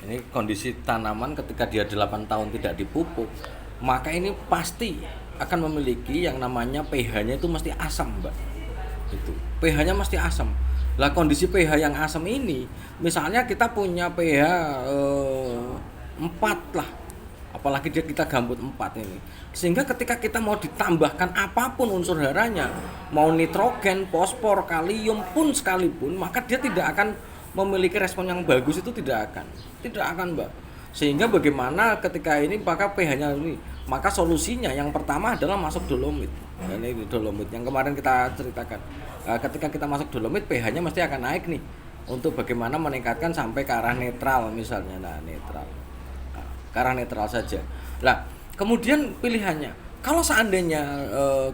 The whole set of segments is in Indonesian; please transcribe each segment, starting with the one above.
Ini kondisi tanaman ketika dia 8 tahun tidak dipupuk, maka ini pasti akan memiliki yang namanya pH-nya itu mesti asam, Mbak. Itu. pH-nya mesti asam. Lah kondisi pH yang asam ini, misalnya kita punya pH 4 lah. Apalagi kita gambut 4 ini. Sehingga ketika kita mau ditambahkan apapun unsur haranya, mau nitrogen, fosfor, kalium pun sekalipun, maka dia tidak akan memiliki respon yang bagus, itu tidak akan Mbak. Sehingga bagaimana ketika ini maka pH-nya ini, maka solusinya yang pertama adalah masuk dolomit. Ini dolomit yang kemarin kita ceritakan. Ketika kita masuk dolomit, pH-nya mesti akan naik nih, untuk bagaimana meningkatkan sampai ke arah netral misalnya. Nah, netral. Ke arah netral saja. Lah, kemudian pilihannya, kalau seandainya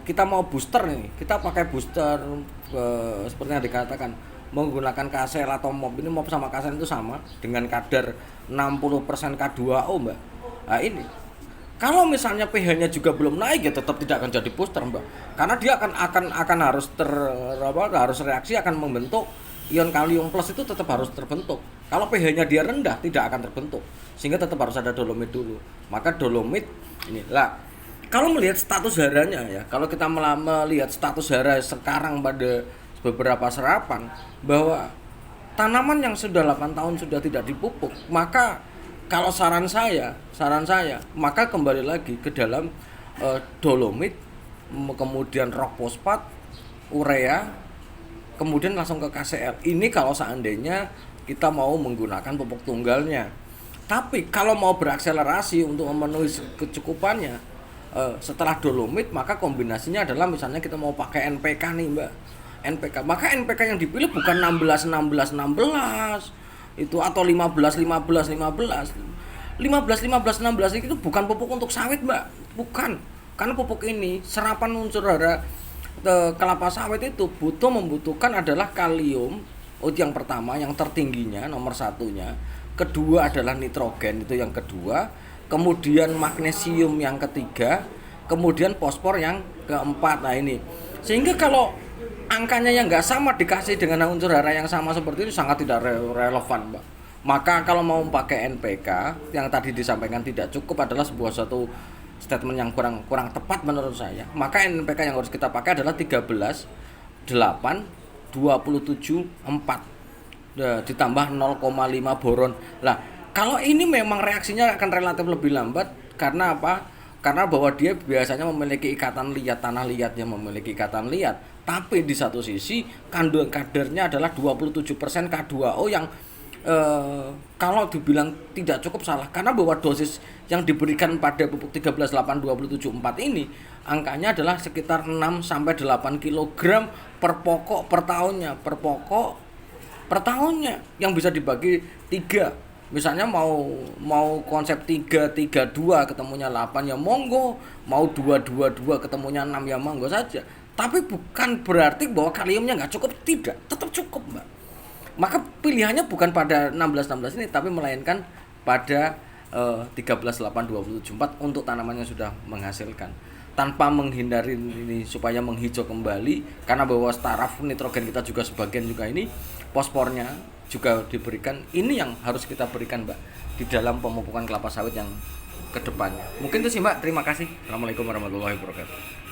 kita mau booster nih, kita pakai booster seperti yang dikatakan, menggunakan KSL atau MOP. Ini MOP sama KSL itu sama dengan kadar 60% K2O, Mbak. Nah, ini kalau misalnya pH-nya juga belum naik, ya tetap tidak akan jadi booster, Mbak. Karena dia akan harus reaksi, akan membentuk ion kalium plus, itu tetap harus terbentuk. Kalau pH-nya dia rendah, tidak akan terbentuk. Sehingga tetap harus ada dolomit dulu. Maka dolomit ini lah. Kalau melihat status haranya ya, kalau kita melihat status hara sekarang pada beberapa serapan, bahwa tanaman yang sudah 8 tahun sudah tidak dipupuk, maka kalau saran saya, maka kembali lagi ke dalam dolomit, kemudian rock fosfat, urea, kemudian langsung ke KCl. Ini kalau seandainya kita mau menggunakan pupuk tunggalnya. Tapi kalau mau berakselerasi untuk memenuhi kecukupannya, setelah dolomit, maka kombinasinya adalah misalnya kita mau pakai NPK nih, Mbak. NPK. Maka NPK yang dipilih bukan 16 16 16 itu atau 15 15 15. 15 15 16 itu bukan pupuk untuk sawit, Mbak. Bukan. Karena pupuk ini serapan unsur hara kelapa sawit itu membutuhkan adalah kalium, itu yang pertama, yang tertingginya, nomor satunya. Kedua adalah nitrogen, itu yang kedua. Kemudian magnesium yang ketiga. Kemudian fosfor yang keempat. Nah ini. Sehingga kalau angkanya yang nggak sama dikasih dengan unsur hara yang sama seperti itu, sangat tidak relevan, Mbak. Maka kalau mau pakai NPK yang tadi disampaikan tidak cukup, adalah sebuah satu statement yang kurang tepat menurut saya. Maka NPK yang harus kita pakai adalah 13 8 27 4 ditambah 0,5 boron. Lah, kalau ini memang reaksinya akan relatif lebih lambat. Karena apa? Karena bahwa dia biasanya memiliki ikatan liat, tanah liatnya memiliki ikatan liat. Tapi di satu sisi kandungan kadarnya adalah 27% K2O yang kalau dibilang tidak cukup salah, karena bahwa dosis yang diberikan pada pupuk 13 8 27 4 ini angkanya adalah sekitar 6 sampai 8 kg per pokok per tahunnya, per tahunnya, yang bisa dibagi 3. Misalnya mau konsep 3 3 2 ketemunya 8, ya monggo, mau 2 2 2 ketemunya 6, ya monggo saja. Tapi bukan berarti bahwa kaliumnya nggak cukup, tidak, tetap cukup, Mbak. Maka pilihannya bukan pada 16 16 ini, tapi melainkan pada 13 8 27 4 untuk tanaman yang sudah menghasilkan, tanpa menghindari ini supaya menghijau kembali. Karena bahwa staraf nitrogen kita juga sebagian juga ini, fosfornya juga diberikan. Ini yang harus kita berikan, Mbak, di dalam pemupukan kelapa sawit yang kedepannya. Mungkin itu sih, Mbak. Terima kasih. Assalamualaikum warahmatullahi wabarakatuh.